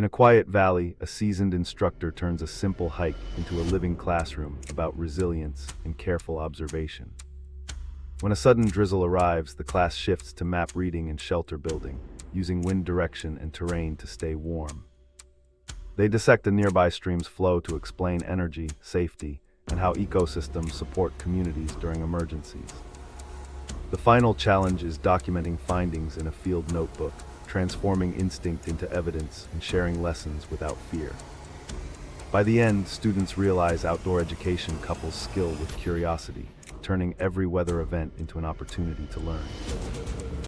In a quiet valley, a seasoned instructor turns a simple hike into a living classroom about resilience and careful observation. When a sudden drizzle arrives, the class shifts to map reading and shelter building, using wind direction and terrain to stay warm. They dissect a nearby stream's flow to explain energy, safety, and how ecosystems support communities during emergencies. The final challenge is documenting findings in a field notebook, transforming instinct into evidence and sharing lessons without fear. By the end, students realize outdoor education couples skill with curiosity, turning every weather event into an opportunity to learn.